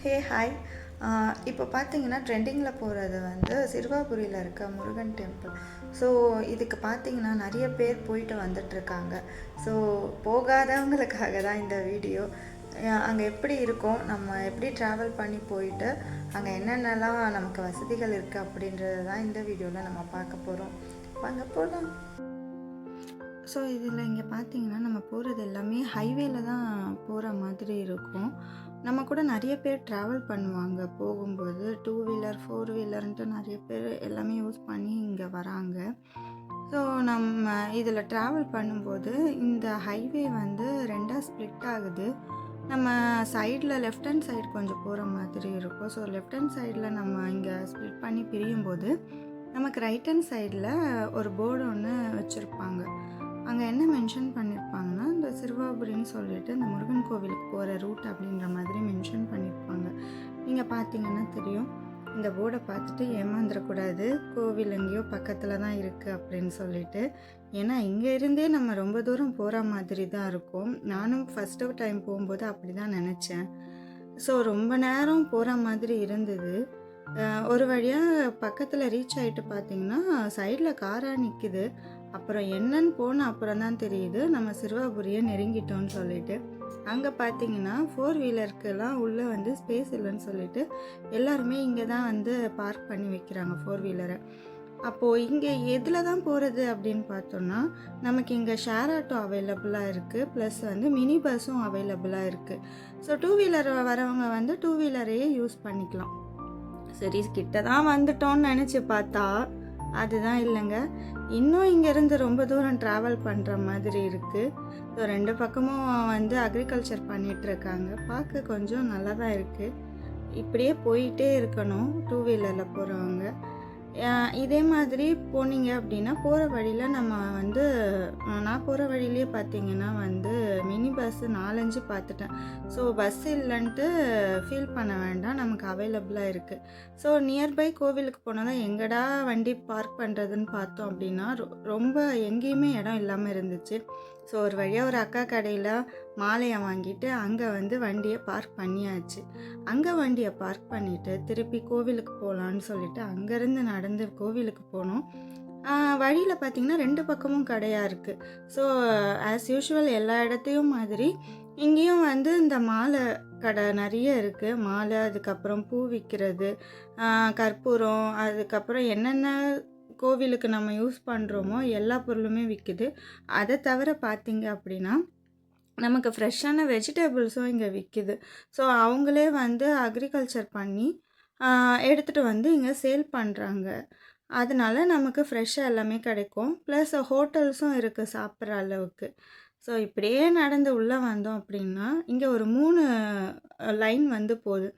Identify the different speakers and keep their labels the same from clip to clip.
Speaker 1: Hey hi. இப்போ பார்த்தீங்கன்னா ட்ரெண்டிங்கில் போகிறது வந்து சிறுவாபுரியில் இருக்க முருகன் டெம்பிள். ஸோ இதுக்கு பார்த்தீங்கன்னா நிறைய பேர் போயிட்டு வந்துட்டுருக்காங்க. ஸோ போகாதவங்களுக்காக தான் இந்த வீடியோ. அங்கே எப்படி இருக்கும், நம்ம எப்படி ட்ராவல் பண்ணி போயிட்டு அங்கே என்னென்னலாம் நமக்கு வசதிகள் இருக்குது அப்படின்றது தான் இந்த வீடியோவில் நம்ம பார்க்க போகிறோம். வாங்க போகலாம். ஸோ இதில் இங்கே பார்த்தீங்கன்னா நம்ம போகிறது எல்லாமே ஹைவேல தான் போகிற மாதிரி இருக்கும். நம்ம கூட நிறைய பேர் ட்ராவல் பண்ணுவாங்க போகும்போது. 2 வீலர் 4 வீலர்ன்ட்டு நிறைய பேர் எல்லாமே யூஸ் பண்ணி இங்கே வராங்க. ஸோ நம்ம இதில் ட்ராவல் பண்ணும்போது இந்த ஹைவே வந்து 2ஆக ஸ்ப்ளிட் ஆகுது. நம்ம சைடில் லெஃப்ட் ஹேண்ட் சைடு கொஞ்சம் போகிற மாதிரி இருக்கும். ஸோ லெஃப்ட் ஹேண்ட் சைடில் நம்ம இங்கே ஸ்ப்ளிட் பண்ணி பிரியும்போது நமக்கு ரைட் ஹேண்ட் சைடில் ஒரு போர்டு ஒன்று வச்சுருப்பாங்க. அங்கே என்ன மென்ஷன் பண்ணியிருப்பாங்கன்னா, இந்த சிறுவாபுரின்னு சொல்லிட்டு இந்த முருகன் கோவிலுக்கு போகிற ரூட் அப்படின்ற மாதிரி மென்ஷன் பண்ணியிருப்பாங்க. நீங்கள் பார்த்தீங்கன்னா தெரியும். இந்த போர்டை பார்த்துட்டு ஏமாந்துடக்கூடாது, கோவில் எங்கேயோ பக்கத்தில் தான் இருக்குது அப்படின்னு சொல்லிட்டு. ஏன்னா இங்கே இருந்தே நம்ம ரொம்ப தூரம் போகிற மாதிரி தான் இருக்கும். நானும் ஃபஸ்ட்டு டைம் போகும்போது அப்படி தான் நினச்சேன். ஸோ ரொம்ப நேரம் போகிற மாதிரி இருந்தது. ஒரு வழியாக பக்கத்தில் ரீச் ஆகிட்டு பார்த்தீங்கன்னா சைடில் காராக நிற்குது. அப்புறம் என்னன்னு போன அப்புறம் தான் தெரியுது நம்ம சிறுவாபுரியை நெருங்கிட்டோன்னு சொல்லிட்டு. அங்கே பார்த்தீங்கன்னா 4 வீலருக்கெல்லாம் உள்ளே வந்து ஸ்பேஸ் இல்லைன்னு சொல்லிட்டு எல்லாருமே இங்கே தான் வந்து பார்க் பண்ணி வைக்கிறாங்க 4 வீலரை. அப்போது இங்கே எதில் தான் போகிறது அப்படின்னு பார்த்தோன்னா, நமக்கு இங்கே ஷேர் ஆட்டோ அவைலபிளாக இருக்குது, ப்ளஸ் வந்து மினி பஸ்ஸும் அவைலபிளாக இருக்குது. ஸோ 2 வீலர் வரவங்க வந்து 2 வீலரையே யூஸ் பண்ணிக்கலாம். சரி, கிட்ட தான் வந்துட்டோன்னு நினச்சி பார்த்தா அதுதான் இல்லைங்க. இன்னும் இங்கேருந்து ரொம்ப தூரம் ட்ராவல் பண்ணுற மாதிரி இருக்குது. ஸோ 2 பக்கமும் வந்து அக்ரிகல்ச்சர் பண்ணிகிட்ருக்காங்க. பார்க்க கொஞ்சம் நல்லா தான் இருக்குது. இப்படியே போயிட்டே இருக்கணும் 2 வீலரில் போகிறவங்க. இதே மாதிரி போனீங்க அப்படின்னா போகிற வழியில் நம்ம வந்து நான் போகிற வழியிலே பார்த்தீங்கன்னா வந்து மினி பஸ்ஸு 4-5 பார்த்துட்டேன். ஸோ பஸ் இல்லைன்ட்டு ஃபீல் பண்ண வேண்டாம், நமக்கு அவைலபிளாக இருக்குது. ஸோ நியர்பை கோவிலுக்கு போனால் தான் எங்கடா வண்டி பார்க் பண்ணுறதுன்னு பார்த்தோம் அப்படின்னா ரொம்ப எங்கேயுமே இடம் இல்லாமல் இருந்துச்சு. ஸோ ஒரு வழியாக ஒரு அக்கா கடையில் மாலையை வாங்கிட்டு அங்கே வந்து வண்டியை பார்க் பண்ணியாச்சு. அங்கே வண்டியை பார்க் பண்ணிவிட்டு திருப்பி கோவிலுக்கு போகலான்னு சொல்லிட்டு அங்கேருந்து நடந்து கோவிலுக்கு போனோம். வழியில் பார்த்திங்கன்னா 2 பக்கமும் கடையாக இருக்குது. ஸோ ஆஸ் யூஷுவல் எல்லா இடத்தையும் மாதிரி இங்கேயும் வந்து இந்த மாலை கடை நிறைய இருக்குது. மாலை, அதுக்கப்புறம் பூ விற்கிறது, கற்பூரம், அதுக்கப்புறம் என்னென்ன கோவிலுக்கு நம்ம யூஸ் பண்ணுறோமோ எல்லா பொருளுமே விற்குது. அதை தவிர பார்த்திங்க அப்படின்னா நமக்கு ஃப்ரெஷ்ஷான வெஜிடபிள்ஸும் இங்கே விற்கிது. ஸோ அவங்களே வந்து அக்ரிகல்ச்சர் பண்ணி எடுத்துகிட்டு வந்து இங்கே சேல் பண்ணுறாங்க. அதனால நமக்கு ஃப்ரெஷ்ஷாக எல்லாமே கிடைக்கும். ப்ளஸ் ஹோட்டல்ஸும் இருக்குது சாப்பிட்ற அளவுக்கு. ஸோ இப்படியே நடந்து உள்ளே வந்தோம் அப்படின்னா இங்கே ஒரு 3 லைன் வந்து போகுது.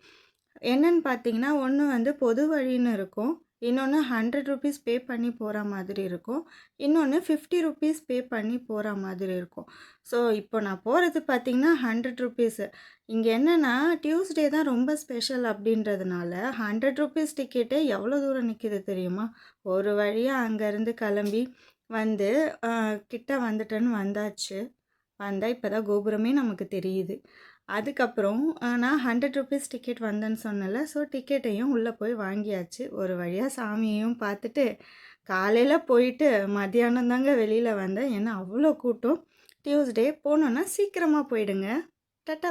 Speaker 1: என்னன்னு பார்த்தீங்கன்னா, ஒன்று வந்து பொது வழின்னு இருக்கும், இன்னொன்று 100 ருபீஸ் பே பண்ணி போகிற மாதிரி இருக்கும், இன்னொன்று 50 ருபீஸ் பே பண்ணி போகிற மாதிரி இருக்கும். ஸோ இப்போ நான் போகிறது பார்த்திங்கன்னா 100 ருபீஸு. இங்கே என்னென்னா டியூஸ்டே தான் ரொம்ப ஸ்பெஷல் அப்படின்றதுனால 100 ருபீஸ் டிக்கெட்டே எவ்வளோ தூரம் நிற்கிது தெரியுமா? ஒரு வழியாக அங்கேருந்து கிளம்பி வந்து கிட்ட வந்துட்டேன்னு வந்தாச்சு. வந்தால் இப்போ தான் கோபுரமே நமக்கு தெரியுது. அதுக்கப்புறம் நான் 100 ருபீஸ் டிக்கெட் வந்தேன்னு சொன்னல. ஸோ டிக்கெட்டையும் உள்ளே போய் வாங்கியாச்சு. ஒரு வழியாக சாமியையும் பார்த்துட்டு காலையில் போயிட்டு மத்தியானம் தாங்க வெளியில் வந்தேன். ஏன்னா அவ்வளோ கூட்டம். டியூஸ்டே போனோன்னா சீக்கிரமாக போயிடுங்க. டாட்டா.